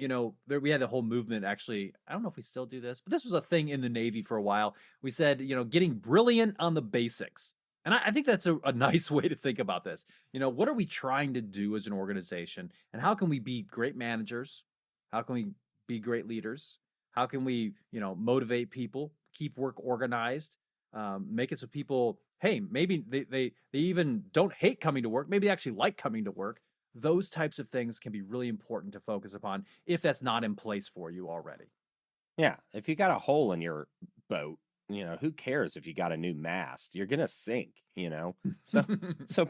[SPEAKER 1] we had a whole movement actually. I don't know if we still do this, but this was a thing in the Navy for a while. We said, getting brilliant on the basics. And I think that's a nice way to think about this. What are we trying to do as an organization? And how can we be great managers? How can we be great leaders? How can we, motivate people, keep work organized, make it so people, hey, maybe they even don't hate coming to work. Maybe they actually like coming to work. Those types of things can be really important to focus upon if that's not in place for you already.
[SPEAKER 3] Yeah. If you got a hole in your boat, who cares if you got a new mast? You're going to sink, So,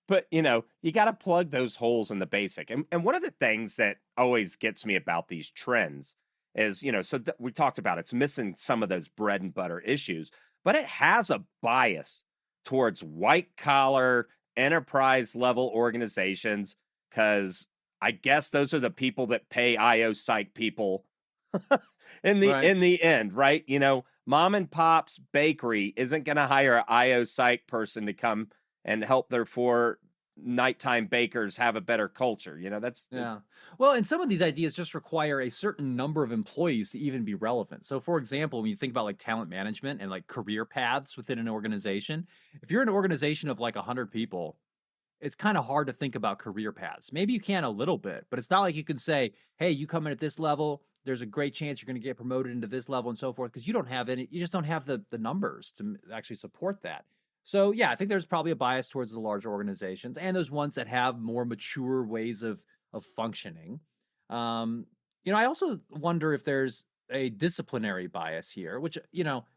[SPEAKER 3] but you got to plug those holes in the basic. And one of the things that always gets me about these trends is, we talked about it's missing some of those bread and butter issues, but it has a bias towards white collar enterprise level organizations, because I guess those are the people that pay IO Psych people in the end, right? Mom and pop's bakery isn't going to hire an IO Psych person to come and help their 4 nighttime bakers have a better culture.
[SPEAKER 1] Well, and some of these ideas just require a certain number of employees to even be relevant. So for example, when you think about like talent management and like career paths within an organization, if you're an organization of like 100 people, it's kind of hard to think about career paths. Maybe you can a little bit, but it's not like you can say, hey, you come in at this level, there's a great chance you're going to get promoted into this level and so forth, because you just don't have the numbers to actually support that. So yeah, I think there's probably a bias towards the larger organizations and those ones that have more mature ways of functioning. I also wonder if there's a disciplinary bias here, which,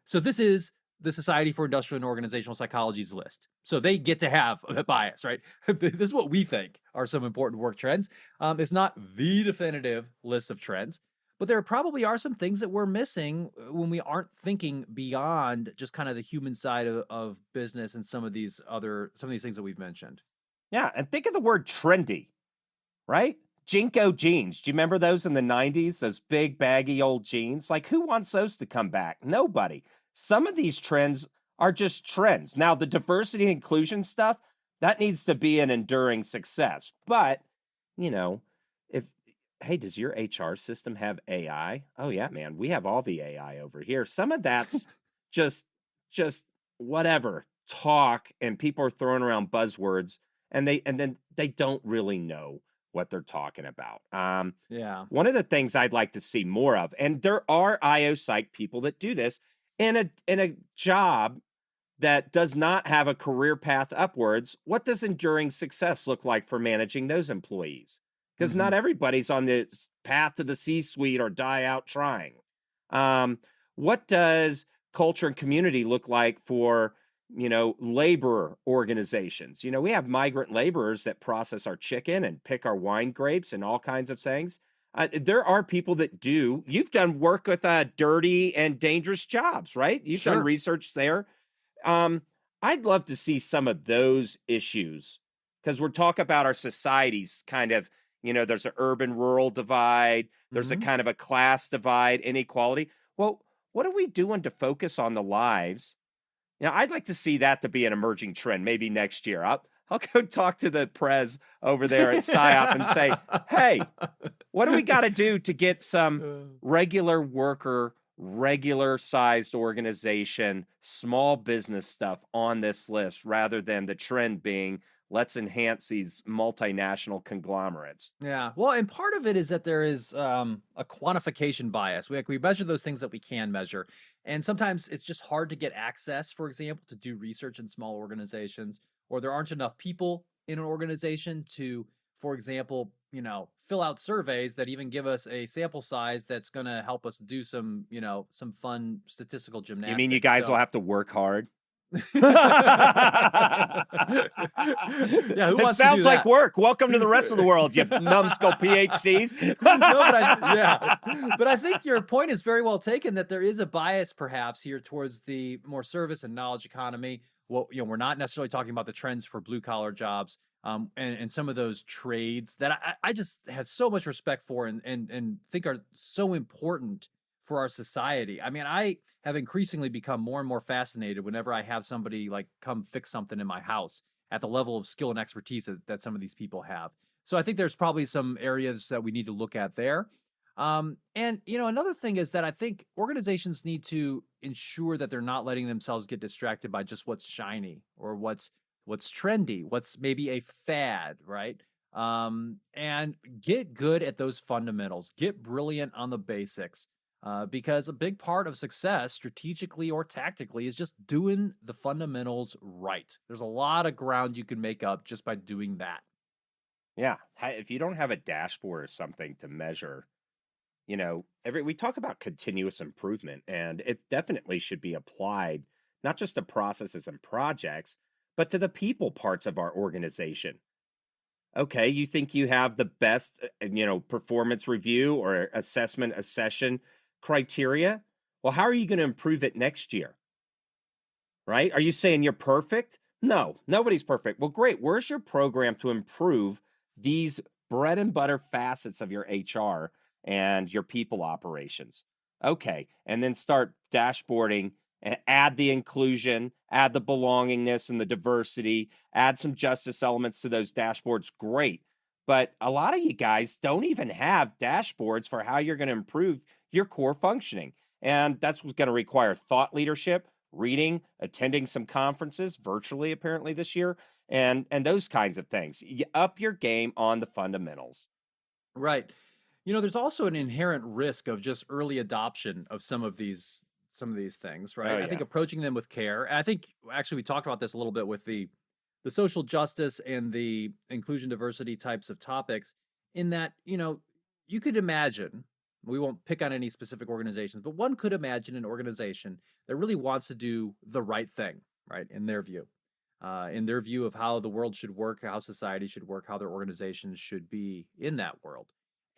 [SPEAKER 1] so this is the Society for Industrial and Organizational Psychology's list. So they get to have a bias, right? This is what we think are some important work trends. It's not the definitive list of trends, but there probably are some things that we're missing when we aren't thinking beyond just kind of the human side of business and some of these things that we've mentioned.
[SPEAKER 3] Yeah, and think of the word trendy, right? Jinko jeans. Do you remember those in the 90s? Those big, baggy old jeans? Like, who wants those to come back? Nobody. Some of these trends are just trends. Now, the diversity and inclusion stuff, that needs to be an enduring success. But, you know, if, hey, does your HR system have AI? Oh, yeah, man. We have all the AI over here. Some of that's just whatever talk, and people are throwing around buzzwords, and then they don't really know what they're talking about.
[SPEAKER 1] Yeah.
[SPEAKER 3] One of the things I'd like to see more of, and there are IO psych people that do this in a job that does not have a career path upwards. What does enduring success look like for managing those employees? Because not everybody's on the path to the C-suite or die out trying. What does culture and community look like for, labor organizations? We have migrant laborers that process our chicken and pick our wine grapes and all kinds of things. There are people that do. You've done work with dirty and dangerous jobs, right? You've done
[SPEAKER 1] Sure.
[SPEAKER 3] research there. I'd love to see some of those issues, because we're talking about our societies kind of, there's an urban-rural divide. There's a kind of a class divide, inequality. Well, what are we doing to focus on the lives? I'd like to see that to be an emerging trend maybe next year. I'll go talk to the prez over there at PsyOp and say, hey, what do we got to do to get some regular worker, regular sized organization, small business stuff on this list, rather than the trend being, let's enhance these multinational conglomerates?
[SPEAKER 1] Yeah. Well, and part of it is that there is a quantification bias. We measure those things that we can measure. And sometimes it's just hard to get access, for example, to do research in small organizations, or there aren't enough people in an organization to, for example, fill out surveys that even give us a sample size that's going to help us do some fun statistical gymnastics.
[SPEAKER 3] You mean you guys will have to work hard?
[SPEAKER 1] Yeah, who
[SPEAKER 3] It
[SPEAKER 1] wants
[SPEAKER 3] sounds
[SPEAKER 1] to do
[SPEAKER 3] like
[SPEAKER 1] that?
[SPEAKER 3] work. Welcome to the rest of the world, you numbskull PhDs.
[SPEAKER 1] But I think your point is very well taken, that there is a bias perhaps here towards the more service and knowledge economy. Well, we're not necessarily talking about the trends for blue collar jobs, and some of those trades that I just have so much respect for and think are so important for our society. I mean, I have increasingly become more and more fascinated whenever I have somebody like come fix something in my house at the level of skill and expertise that some of these people have. So I think there's probably some areas that we need to look at there. And another thing is that I think organizations need to ensure that they're not letting themselves get distracted by just what's shiny or what's trendy, what's maybe a fad, right? And get good at those fundamentals, get brilliant on the basics. Because a big part of success, strategically or tactically, is just doing the fundamentals right. There's a lot of ground you can make up just by doing that.
[SPEAKER 3] Yeah. If you don't have a dashboard or something to measure, we talk about continuous improvement, and it definitely should be applied not just to processes and projects, but to the people parts of our organization. Okay, you think you have the best, performance review or assessment accession criteria? Well, how are you going to improve it next year? Right? Are you saying you're perfect? No, nobody's perfect. Well, great. Where's your program to improve these bread and butter facets of your HR and your people operations? Okay, and then start dashboarding and add the inclusion, add the belongingness and the diversity, add some justice elements to those dashboards. Great. But a lot of you guys don't even have dashboards for how you're going to improve your core functioning. And that's what's going to require thought leadership, reading, attending some conferences virtually, apparently this year, and those kinds of things. You up your game on the fundamentals.
[SPEAKER 1] Right. There's also an inherent risk of just early adoption of some of these things, right?
[SPEAKER 3] Oh,
[SPEAKER 1] I think
[SPEAKER 3] yeah.
[SPEAKER 1] approaching them with care. And I think actually we talked about this a little bit with the social justice and the inclusion diversity types of topics, in that, you could imagine We won't pick on any specific organizations, but one could imagine an organization that really wants to do the right thing, right, in their view. In their view of how the world should work, how society should work, how their organizations should be in that world.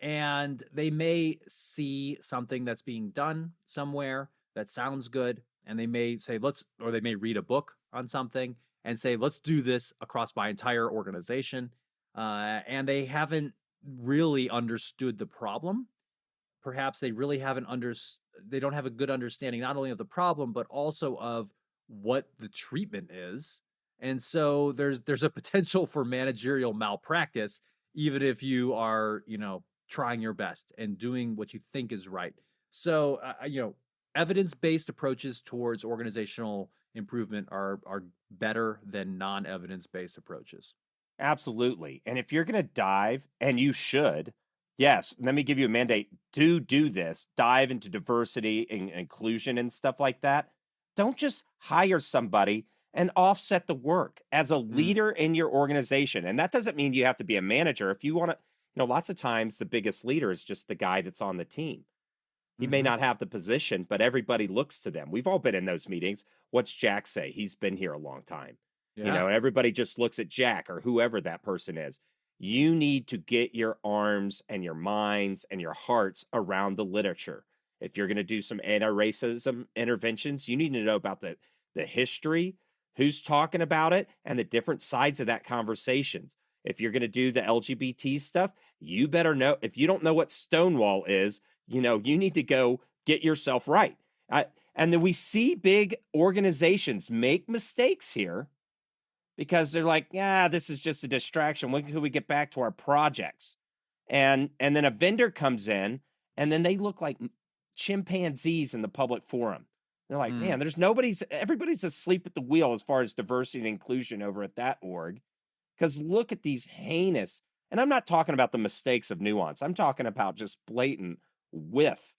[SPEAKER 1] And they may see something that's being done somewhere that sounds good, and they may say, or they may read a book on something and say, let's do this across my entire organization. And they haven't really understood the problem. Perhaps they really haven't they don't have a good understanding not only of the problem, but also of what the treatment is. And so there's a potential for managerial malpractice, even if you are, trying your best and doing what you think is right. So, evidence-based approaches towards organizational improvement are better than non-evidence-based approaches.
[SPEAKER 3] Absolutely. And if you're going to dive, and you should, yes, let me give you a mandate, do this, dive into diversity and inclusion and stuff like that. Don't just hire somebody and offset the work as a leader in your organization. And that doesn't mean you have to be a manager. If you want to, lots of times the biggest leader is just the guy that's on the team. He may not have the position, but everybody looks to them. We've all been in those meetings. What's Jack say? He's been here a long time.
[SPEAKER 1] Yeah.
[SPEAKER 3] Everybody just looks at Jack or whoever that person is. You need to get your arms and your minds and your hearts around the literature. If you're going to do some anti-racism interventions, you need to know about the history, who's talking about it, and the different sides of that conversations. If you're going to do the LGBT stuff, you better know. If you don't know what Stonewall is, you need to go get yourself right. And then we see big organizations make mistakes here because they're like, this is just a distraction. When can we get back to our projects? And then a vendor comes in, and then they look like chimpanzees in the public forum. They're like, man, everybody's asleep at the wheel as far as diversity and inclusion over at that org. Because look at these heinous, and I'm not talking about the mistakes of nuance. I'm talking about just blatant whiff.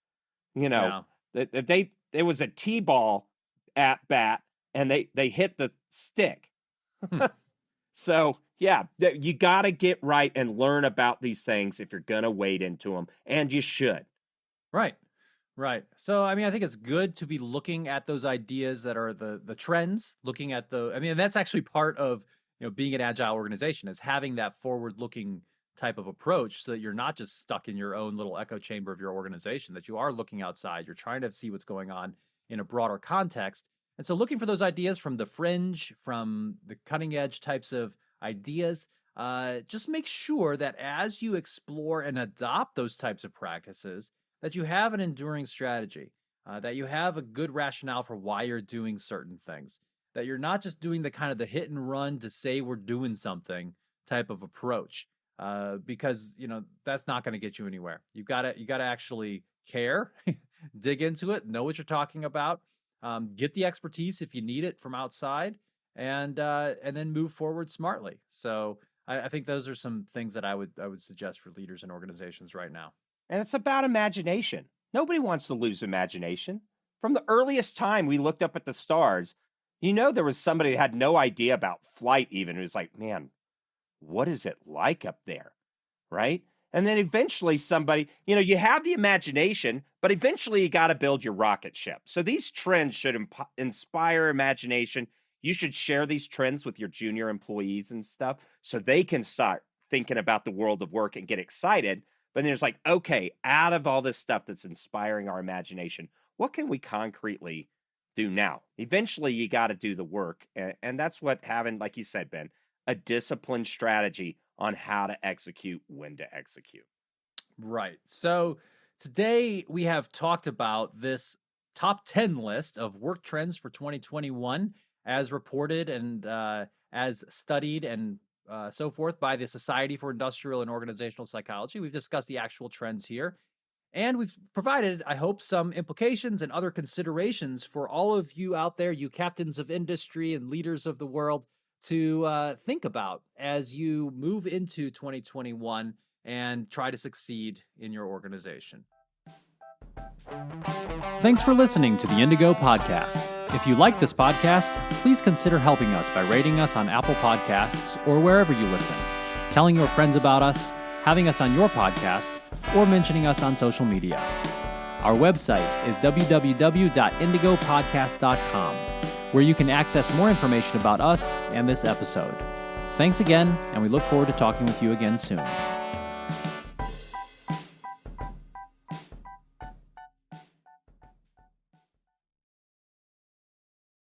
[SPEAKER 3] It was a T-ball at bat, and they hit the stick. So, you got to get right and learn about these things if you're going to wade into them, and you should.
[SPEAKER 1] Right. So, I think it's good to be looking at those ideas that are the trends, looking at that's actually part of, being an agile organization, is having that forward-looking type of approach so that you're not just stuck in your own little echo chamber of your organization, that you are looking outside, you're trying to see what's going on in a broader context. And so looking for those ideas from the fringe, from the cutting edge types of ideas, just make sure that as you explore and adopt those types of practices, that you have an enduring strategy, that you have a good rationale for why you're doing certain things, that you're not just doing the kind of the hit and run to say we're doing something type of approach, because that's not going to get you anywhere. You got to actually care, dig into it, know what you're talking about, get the expertise if you need it from outside, and then move forward smartly. So I think those are some things that I would suggest for leaders and organizations right now.
[SPEAKER 3] And it's about imagination. Nobody wants to lose imagination. From the earliest time we looked up at the stars, there was somebody that had no idea about flight even. It was like, man, what is it like up there? Right? And then eventually somebody, you have the imagination, but eventually you got to build your rocket ship. So these trends should inspire imagination. You should share these trends with your junior employees and stuff so they can start thinking about the world of work and get excited. But then it's like, okay, out of all this stuff that's inspiring our imagination, what can we concretely do now? Eventually, you got to do the work. And that's what having, like you said, Ben, a disciplined strategy on how to execute, when to execute.
[SPEAKER 1] Right. So today we have talked about this top 10 list of work trends for 2021 as reported and as studied and so forth by the Society for Industrial and Organizational Psychology. We've discussed the actual trends here, and we've provided, I hope, some implications and other considerations for all of you out there, you captains of industry and leaders of the world, to think about as you move into 2021 and try to succeed in your organization. Thanks for listening to the Indigo Podcast. If you like this podcast, please consider helping us by rating us on Apple Podcasts or wherever you listen, telling your friends about us, having us on your podcast, or mentioning us on social media. Our website is www.indigopodcast.com, where you can access more information about us and this episode. Thanks again, and we look forward to talking with you again soon.